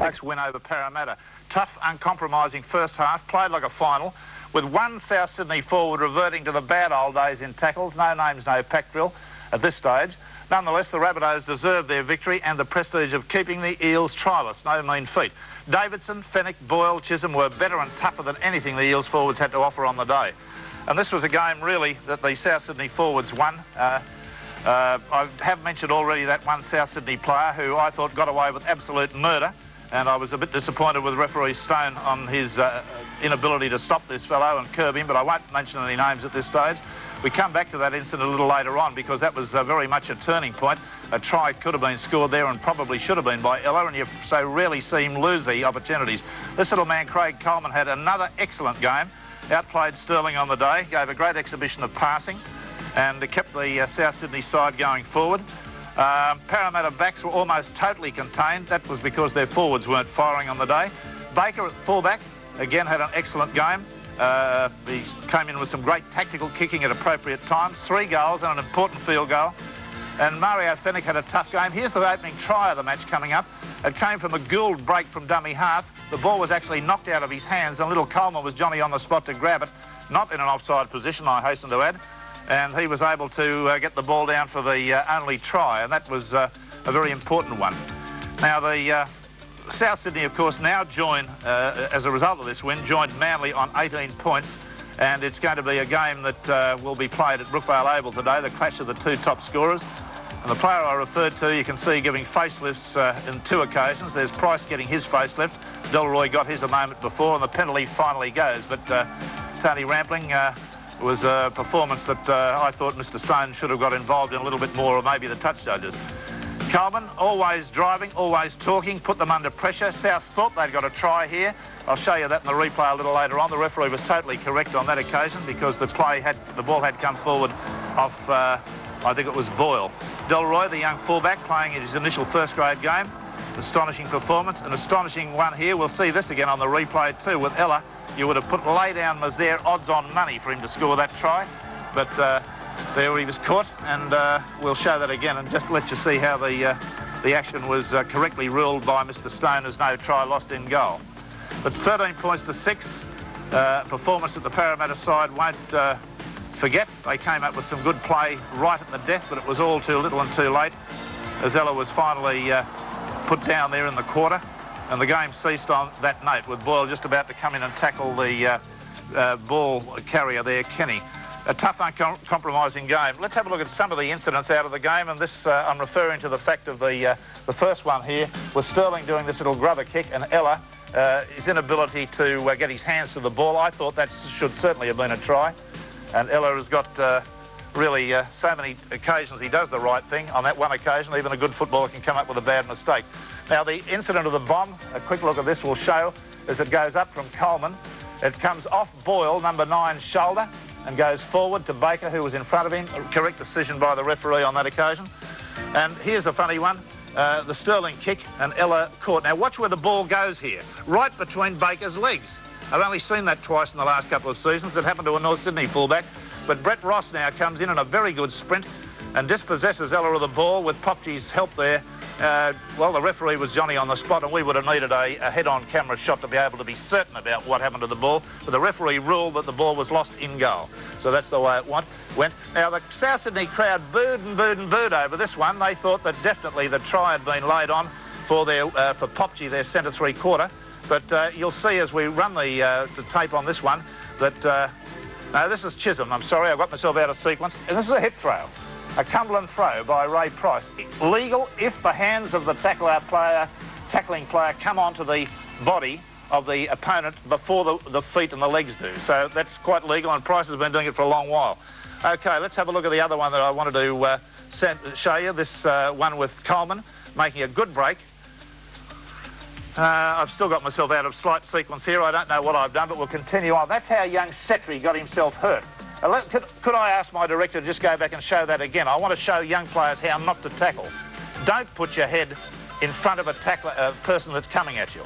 6 win over Parramatta. Tough, uncompromising first half, played like a final, with one South Sydney forward reverting to the bad old days in tackles. No names, no pack drill at this stage. Nonetheless, the Rabbitohs deserved their victory and the prestige of keeping the Eels trialless. No mean feat. Davidson, Fennick, Boyle, Chisholm were better and tougher than anything the Eels forwards had to offer on the day. And this was a game, really, that the South Sydney forwards won. I have mentioned already that one South Sydney player who I thought got away with absolute murder, and I was a bit disappointed with referee Stone on his inability to stop this fellow and curb him, but I won't mention any names at this stage. We come back to that incident a little later on because that was very much a turning point. A try could have been scored there and probably should have been by Ella, and you so rarely see him lose the opportunities. This little man, Craig Coleman, had another excellent game. Outplayed Sterling on the day, gave a great exhibition of passing, and kept the South Sydney side going forward. Parramatta backs were almost totally contained. That was because their forwards weren't firing on the day. Baker at fullback, again, had an excellent game. He came in with some great tactical kicking at appropriate times. 3 goals and an important field goal. And Mario Fennick had a tough game. Here's the opening try of the match coming up. It came from a Gould break from dummy half. The ball was actually knocked out of his hands, and little Coleman was Johnny on the spot to grab it. Not in an offside position, I hasten to add. And he was able to get the ball down for the only try, and that was a very important one. Now, the South Sydney, of course, now join, as a result of this win, joined Manly on 18 points, and it's going to be a game that will be played at Brookvale Oval today, the clash of the 2 top scorers. And the player I referred to, you can see giving facelifts in 2 occasions. There's Price getting his facelift. Delroy got his a moment before, and the penalty finally goes. But Tony Rampling was a performance that I thought Mr. Stone should have got involved in a little bit more, or maybe the touch judges. Coleman, always driving, always talking, put them under pressure. South thought they'd got a try here. I'll show you that in the replay a little later on. The referee was totally correct on that occasion because the ball had come forward off, I think it was Boyle. Delroy, the young fullback, playing in his initial first-grade game. Astonishing performance, an astonishing one here. We'll see this again on the replay too with Ella. You would have put lay down Mazaire odds on money for him to score that try, but there he was caught, and we'll show that again and just let you see how the action was correctly ruled by Mr. Stone as no try lost in goal. But 13 points to 6, performance that the Parramatta side won't forget. They came up with some good play right at the death, but it was all too little and too late as Ella was finally put down there in the quarter, and the game ceased on that note with Boyle just about to come in and tackle the ball carrier there, Kenny. A tough, uncompromising game. Let's have a look at some of the incidents out of the game, and this I'm referring to the fact of the first one here was Sterling doing this little grubber kick, and Ella, his inability to get his hands to the ball. I thought that should certainly have been a try, and Ella has got really so many occasions he does the right thing. On that one occasion, even a good footballer can come up with a bad mistake. Now, the incident of the bomb, a quick look at this will show as it goes up from Coleman. It comes off Boyle, number 9's shoulder, and goes forward to Baker, who was in front of him. A correct decision by the referee on that occasion. And here's a funny one, the Sterling kick, and Ella caught. Now, watch where the ball goes here, right between Baker's legs. I've only seen that twice in the last couple of seasons. It happened to a North Sydney fullback. But Brett Ross now comes in a very good sprint and dispossesses Ella of the ball with Popchi's help there. Well, the referee was Johnny on the spot, and we would have needed a head-on camera shot to be able to be certain about what happened to the ball. But the referee ruled that the ball was lost in goal. So that's the way it went. Now, the South Sydney crowd booed and booed and booed over this one. They thought that definitely the try had been laid on for Popchi, their centre three-quarter. But you'll see as we run the tape on this one that... no, this is Chisholm. I'm sorry, I got myself out of sequence. And this is a hip throw. A Cumberland throw by Ray Price. Legal if the hands of the tackling player come onto the body of the opponent before the feet and the legs do. So that's quite legal, and Price has been doing it for a long while. OK, let's have a look at the other one that I wanted to show you. This one with Coleman making a good break. I've still got myself out of slight sequence here. I don't know what I've done, but we'll continue on. That's how young Setri got himself hurt. Could I ask my director to just go back and show that again? I want to show young players how not to tackle. Don't put your head in front of a person that's coming at you.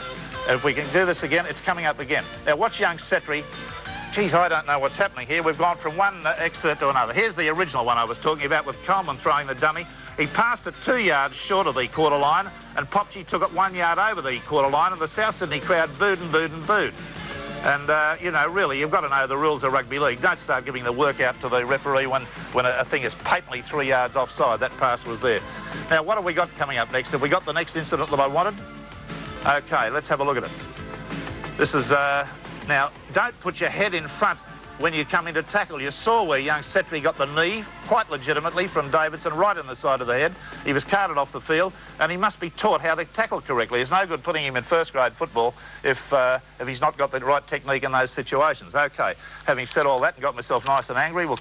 If we can do this again, it's coming up again. Now watch young Setri. Geez, I don't know what's happening here. We've gone from one excerpt to another. Here's the original one I was talking about with Coleman throwing the dummy He passed it 2 yards short of the quarter line, and Popchi took it 1 yard over the quarter line, and the South Sydney crowd booed and booed and booed. And, you know, really, you've got to know the rules of rugby league. Don't start giving the work out to the referee when a thing is patently 3 yards offside. That pass was there. Now, what have we got coming up next? Have we got the next incident that I wanted? OK, let's have a look at it. This is... now, don't put your head in front when you come into tackle. You saw where young Setri got the knee, quite legitimately, from Davidson, right in the side of the head. He was carted off the field, and he must be taught how to tackle correctly. It's no good putting him in first-grade football if he's not got the right technique in those situations. OK, having said all that and got myself nice and angry, we'll